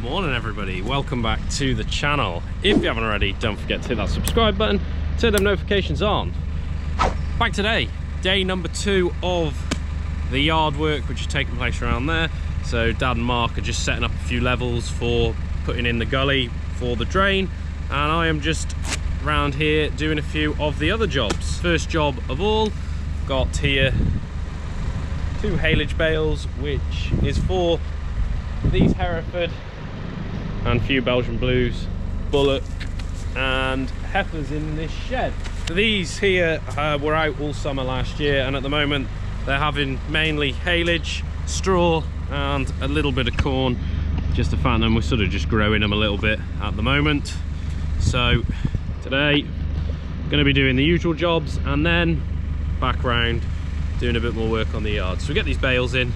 Morning everybody, welcome back to the channel. If you haven't already, don't forget to hit that subscribe button, turn them notifications on. Back today, day number 2 of the yard work which is taking place around there. So Dad and Mark are just setting up a few levels for putting in the gully for the drain, and I am just around here doing a few of the other jobs. First job of all, got here 2 haylage bales, which is for these Hereford and a few Belgian Blues, Bullock and heifers in this shed. So these here were out all summer last year, and at the moment they're having mainly haylage, straw and a little bit of corn. Just to fatten them, we're sort of just growing them a little bit at the moment. So today going to be doing the usual jobs and then back round doing a bit more work on the yard. So we get these bales in,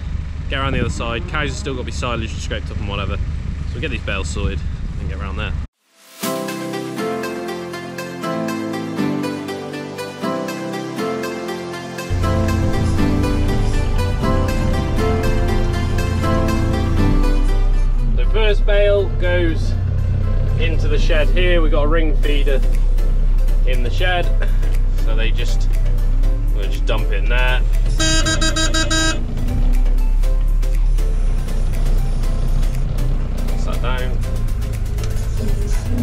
get around the other side. Cows have still got to be silaged, scraped up and whatever. So we get these bales sorted and get around there. So first bale goes into the shed here. We've got a ring feeder in the shed. So we'll just dump it in there. Down.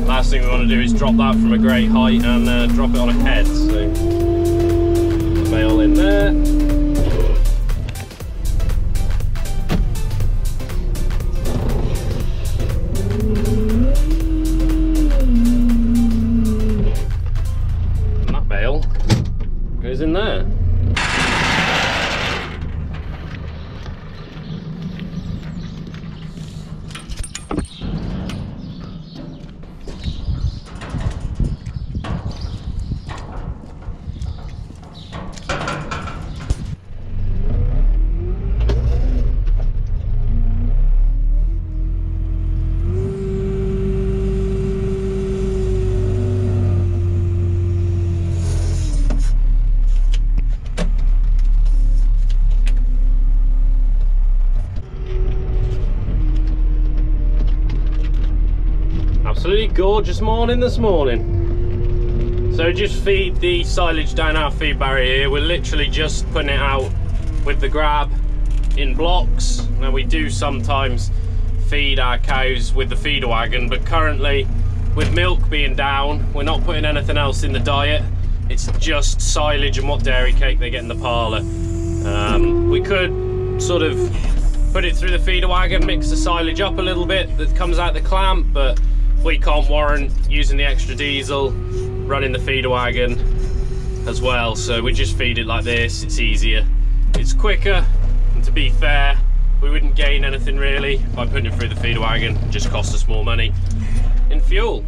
Last thing we want to do is drop that from a great height and drop it on a head. So bale in there. And that bale goes in there. Absolutely gorgeous morning this morning. So just feed the silage down our feed barrier here. We're literally just putting it out with the grab in blocks. Now we do sometimes feed our cows with the feeder wagon, but currently with milk being down, we're not putting anything else in the diet. It's just silage and what dairy cake they get in the parlour. We could sort of put it through the feeder wagon, mix the silage up a little bit that comes out the clamp, but we can't warrant using the extra diesel, running the feeder wagon as well. So we just feed it like this. It's easier, it's quicker, and to be fair, we wouldn't gain anything really by putting it through the feeder wagon. It just costs us more money in fuel.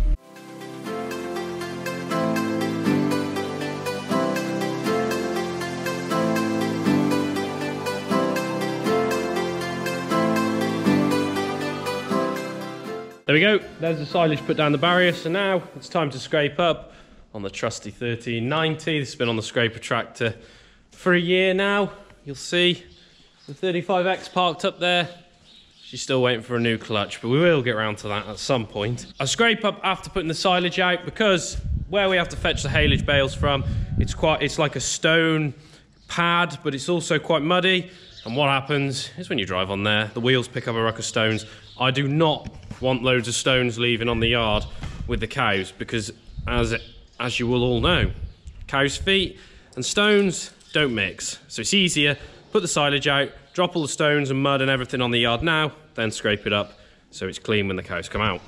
There we go, there's the silage put down the barrier. So now it's time to scrape up on the trusty 1390. This has been on the scraper tractor for a year now. You'll see the 35X parked up there. She's still waiting for a new clutch, but we will get around to that at some point. I scrape up after putting the silage out because where we have to fetch the haylage bales from, it's like a stone pad, but it's also quite muddy. And what happens is when you drive on there, the wheels pick up a ruck of stones. I do not want loads of stones leaving on the yard with the cows, because as you will all know, cows' feet and stones don't mix. So it's easier, put the silage out, drop all the stones and mud and everything on the yard now, then scrape it up so it's clean when the cows come out.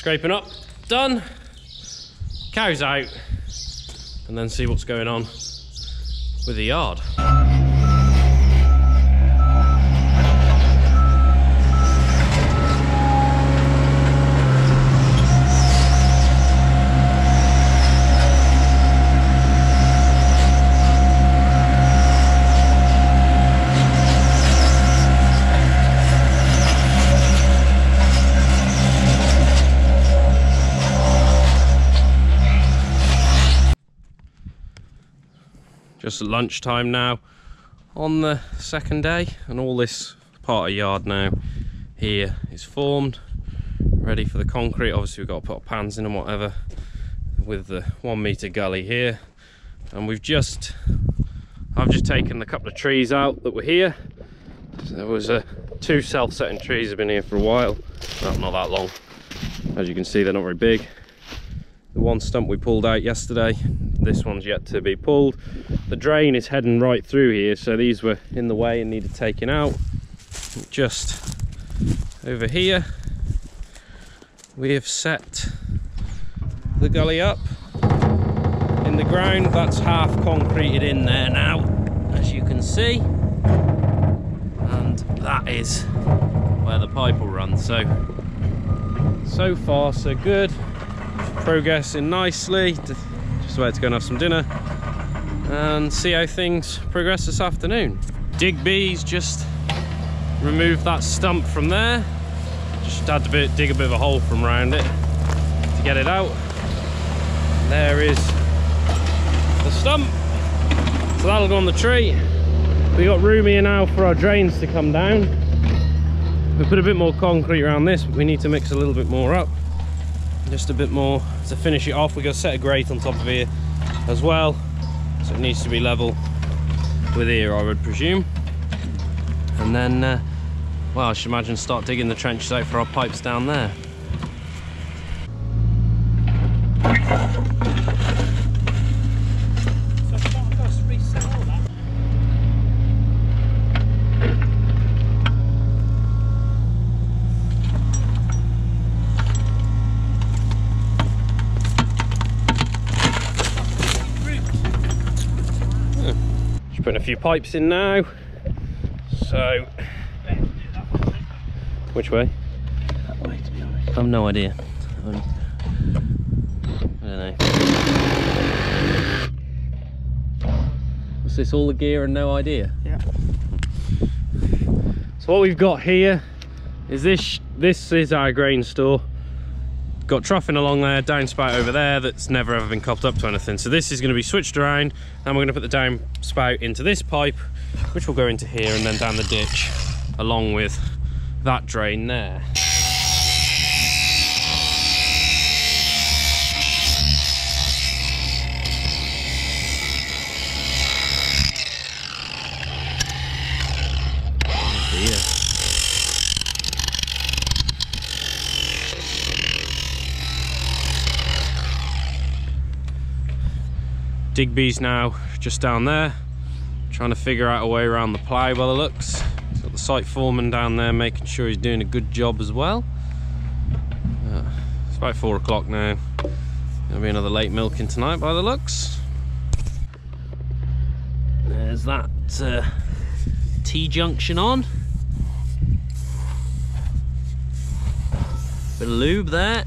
scraping up, done. Cows out, and then see what's going on with the yard. Just at lunchtime now on the second day, and all this part of yard now here is formed, ready for the concrete. Obviously we've got to put pans in and whatever, with the 1 meter gully here. And I've just taken a couple of trees out that were here. So there was 2 self-setting trees have been here for a while. Well, not that long. As you can see, they're not very big. The one stump we pulled out yesterday, this one's yet to be pulled. The drain is heading right through here, so these were in the way and needed taking out. Just over here, we have set the gully up in the ground. That's half concreted in there now, as you can see. And that is where the pipe will run. So far so good. Progressing nicely. Just about to go and have some dinner and see how things progress this afternoon. Digby's just removed that stump from there. Just had to dig a bit of a hole from around it to get it out. There is the stump. So that'll go on the tree. We got room here now for our drains to come down. We put a bit more concrete around this, but we need to mix a little bit more up. Just a bit more to finish it off. We got to set a grate on top of here as well, so it needs to be level with here, I would presume. And then well, I should imagine start digging the trenches out for our pipes down there. Putting a few pipes in now. So, which way? That way, to be honest. I have no idea. I don't know. What's this? All the gear and no idea? Yeah. So what we've got here is this. This is our grain store. Got troughing along there, downspout over there that's never ever been coupled up to anything. So this is going to be switched around, and we're going to put the downspout into this pipe, which will go into here and then down the ditch along with that drain there. Digby's now just down there, trying to figure out a way around the plough by the looks. He's got the site foreman down there making sure he's doing a good job as well. It's about 4 o'clock now. Gonna be another late milking tonight by the looks. There's that T-junction on. Bit of lube there,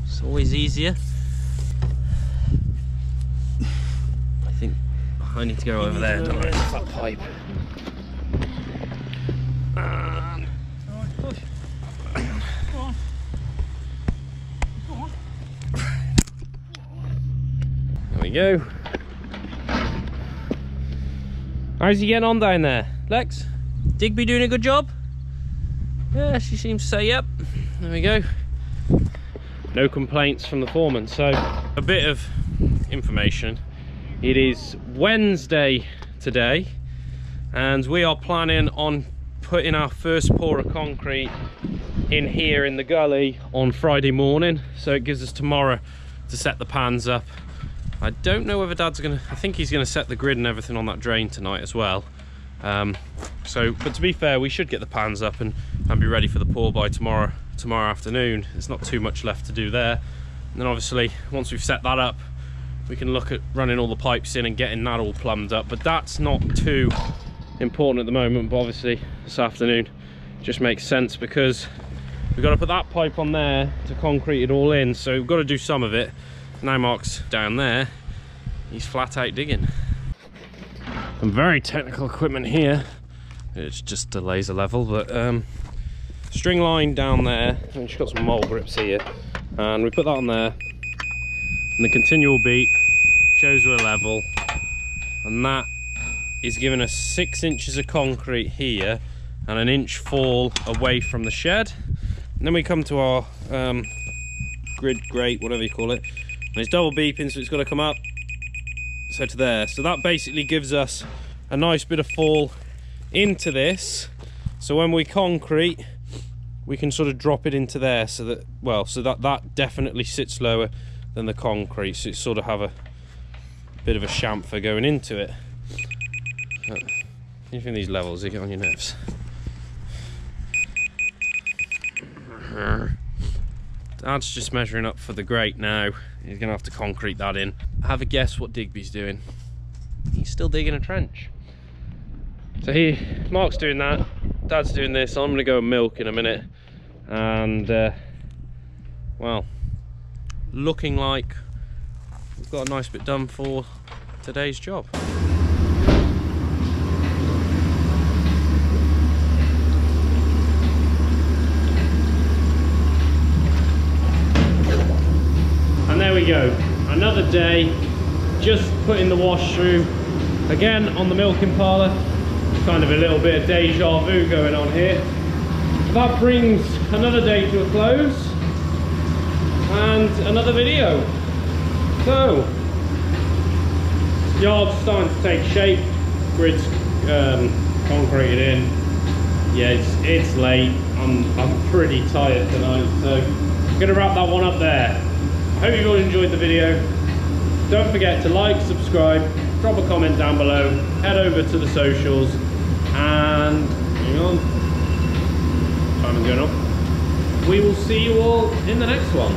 it's always easier. I need to go over there, don't I? That pipe. And push. Go on. Go on. There we go. How's he getting on down there, Lex? Digby doing a good job? Yeah, she seems to say yep. There we go. No complaints from the foreman. So, a bit of information. It is Wednesday today, and we are planning on putting our first pour of concrete in here in the gully on Friday morning. So it gives us tomorrow to set the pans up. I don't know whether Dad's gonna, I think he's gonna set the grid and everything on that drain tonight as well. But to be fair, we should get the pans up and be ready for the pour by tomorrow tomorrow afternoon. There's not too much left to do there. And then obviously, once we've set that up, we can look at running all the pipes in and getting that all plumbed up. But that's not too important at the moment. But obviously, this afternoon just makes sense because we've got to put that pipe on there to concrete it all in. So we've got to do some of it. Now Mark's down there. He's flat out digging. Some very technical equipment here. It's just a laser level, but string line down there, and she's got some mole grips here, and we put that on there, and the continual beep shows we're level, and that is giving us 6 inches of concrete here and an inch fall away from the shed. And then we come to our grid grate, whatever you call it, and it's double beeping, so it's got to come up so to there. So that basically gives us a nice bit of fall into this, so when we concrete we can sort of drop it into there, so that, well, so that definitely sits lower than the concrete, so it sort of have a bit of a chamfer going into it. Even these levels, they get on your nerves. Dad's just measuring up for the grate now. He's gonna have to concrete that in. Have a guess what Digby's doing. He's still digging a trench. So Mark's doing that, Dad's doing this. I'm gonna go and milk in a minute, and well, looking like we've got a nice bit done for today's job. And there we go, another day, just putting the wash through again on the milking parlour. Kind of a little bit of deja vu going on here. That brings another day to a close and another video. So, yard's starting to take shape, grid's concreted in. Yeah, it's late. I'm pretty tired tonight, so I'm gonna wrap that one up there. I hope you all enjoyed the video. Don't forget to like, subscribe, drop a comment down below, head over to the socials, and hang on, time is going on. We will see you all in the next one.